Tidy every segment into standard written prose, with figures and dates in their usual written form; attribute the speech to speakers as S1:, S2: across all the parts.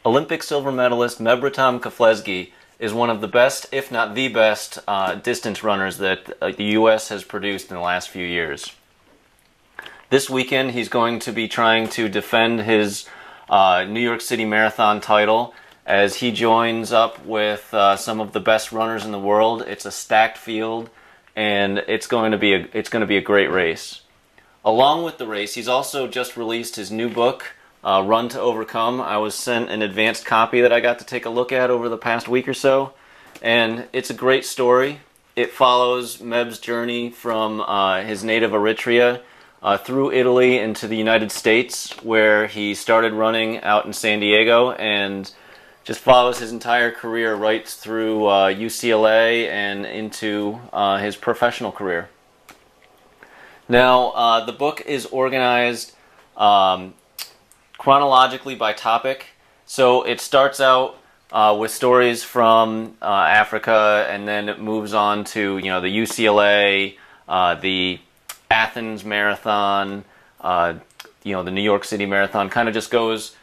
S1: Olympic silver medalist Mebrahtom Keflezighi is one of the best, if not the best, distance runners that the U.S. has produced in the last few years. This weekend he's going to be trying to defend his New York City Marathon title as he joins up with some of the best runners in the world. It's a stacked field, and it's going to be a great race. Along with the race, he's also just released his new book, Run to Overcome. I was sent an advanced copy that I got to take a look at over the past week or so, and it's a great story. It follows Meb's journey from his native Eritrea through Italy into the United States, where he started running out in San Diego, and just follows his entire career right through UCLA and into his professional career. Now, the book is organized chronologically by topic. So it starts out with stories from Africa, and then it moves on to the UCLA, the Athens Marathon, the New York City Marathon. Kind of just goes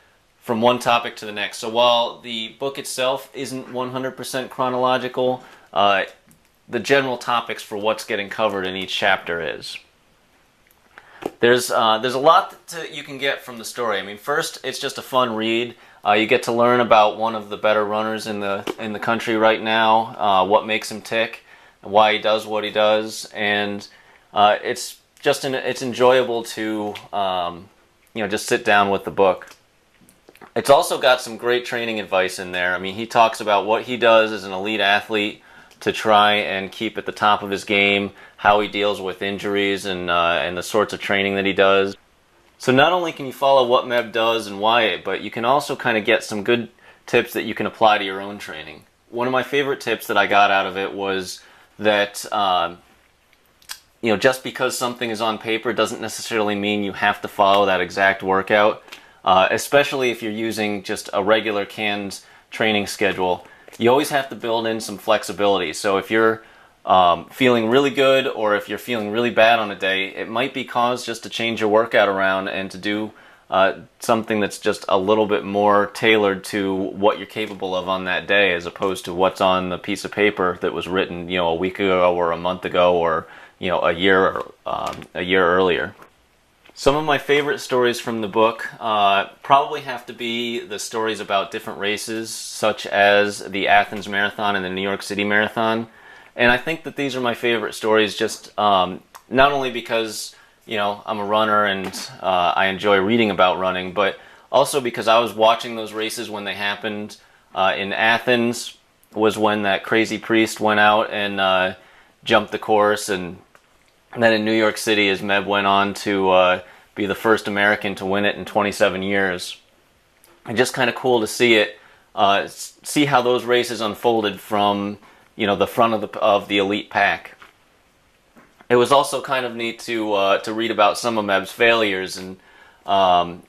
S1: from one topic to the next. So while the book itself isn't 100% chronological, the general topics for what's getting covered in each chapter is. There's a lot you can get from the story. I mean, first, it's just a fun read. You get to learn about one of the better runners in the country right now, what makes him tick, why he does what he does, and it's enjoyable to just sit down with the book. It's also got some great training advice in there. I mean, he talks about what he does as an elite athlete to try and keep at the top of his game, how he deals with injuries, and the sorts of training that he does. So not only can you follow what Meb does and why, but you can also kind of get some good tips that you can apply to your own training. One of my favorite tips that I got out of it was that just because something is on paper doesn't necessarily mean you have to follow that exact workout, especially if you're using just a regular canned training schedule. You always have to build in some flexibility. So if you're feeling really good, or if you're feeling really bad on a day, it might be cause just to change your workout around and to do something that's just a little bit more tailored to what you're capable of on that day, as opposed to what's on the piece of paper that was written a week ago or a month ago, or a year earlier. Some of my favorite stories from the book probably have to be the stories about different races, such as the Athens Marathon and the New York City Marathon. And I think that these are my favorite stories just not only because, I'm a runner and I enjoy reading about running, but also because I was watching those races when they happened. In Athens was when that crazy priest went out and jumped the course, and then in New York City, as Meb went on to be the first American to win it in 27 years. And just kind of cool to see it, see how those races unfolded from the front of the elite pack. It was also kind of neat to read about some of Meb's failures, and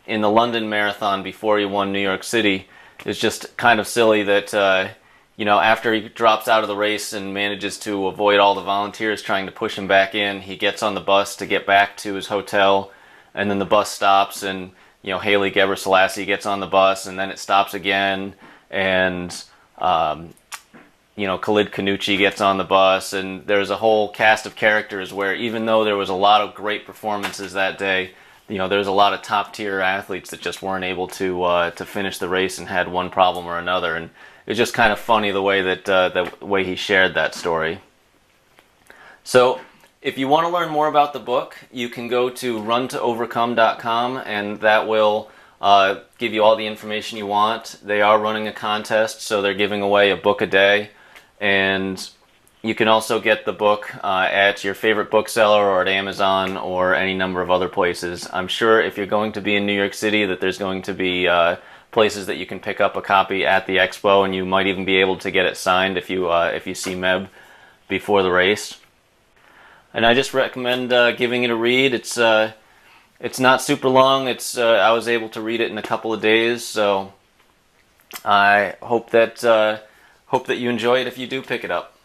S1: in the London Marathon before he won New York City, it's just kind of silly that after he drops out of the race and manages to avoid all the volunteers trying to push him back in, he gets on the bus to get back to his hotel, and then the bus stops, and Haile Gebrselassie gets on the bus, and then it stops again, and Khalid Kanuchi gets on the bus, and there's a whole cast of characters where, even though there was a lot of great performances that day, there's a lot of top-tier athletes that just weren't able to finish the race and had one problem or another. And it's just kind of funny the way that the way he shared that story. So if you want to learn more about the book, you can go to runtoovercome.com, and that will give you all the information you want. They are running a contest, so they're giving away a book a day. And you can also get the book at your favorite bookseller, or at Amazon, or any number of other places. I'm sure if you're going to be in New York City that there's going to be places that you can pick up a copy at the expo, and you might even be able to get it signed if you see Meb before the race. And I just recommend giving it a read. It's not super long. I was able to read it in a couple of days, so I hope that you enjoy it if you do pick it up.